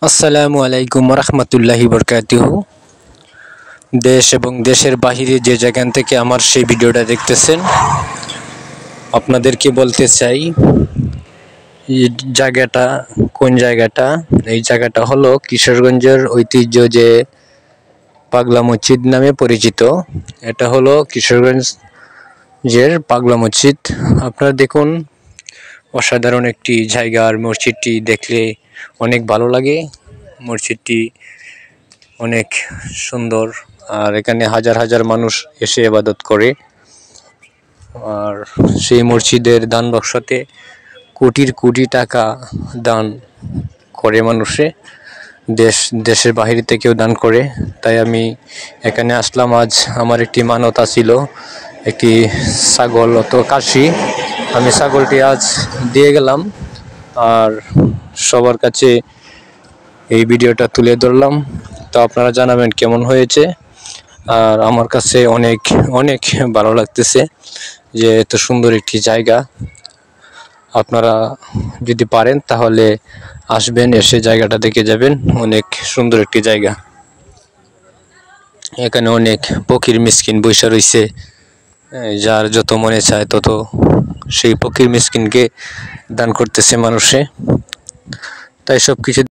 আসসালামু আলাইকুম রহমতুল্লাহি বরকাতুহু। দেশ এবং দেশের বাহিরে যে যেখান থেকে আমার সেই ভিডিওটা দেখতেছেন, আপনাদেরকে বলতে চাই এই জায়গাটা কোন জায়গাটা। এই জায়গাটা হলো কিশোরগঞ্জের ঐতিহ্য যে পাগলা মসজিদ নামে পরিচিত। এটা হলো কিশোরগঞ্জের পাগলা মসজিদ। আপনারা দেখুন, অসাধারণ একটি জায়গা। আর মসজিদটি দেখলে অনেক ভালো লাগে। মসজিদটি অনেক সুন্দর, আর এখানে হাজার হাজার মানুষ এসে ইবাদত করে। আর সেই মসজিদের দান বক্সতে কোটির কোটি টাকা দান করে মানুষে, দেশের বাহির থেকেও দান করে। তাই আমি এখানে আসলাম। আজ আমার একটি মানতা ছিল, একটি ছাগল অত কাশি, আমি ছাগলটি আজ দিয়ে গেলাম। আর সবার কাছে এই ভিডিওটা তুলে ধরলাম। তো আপনারা জানাবেন কেমন হয়েছে। আর আমার কাছে অনেক অনেক ভালো লাগতেছে যে এত সুন্দর একটি জায়গা। আপনারা যদি পারেন তাহলে আসবেন, এসে জায়গাটা দেখে যাবেন। অনেক সুন্দর একটি জায়গা। এখানে অনেক ফকির মিসকিন বৈশা রয়েছে, যার যত মনে চায় তত সেই ফকির মিসকিনকে দান করতেছে মানুষে। তাই সব কিছু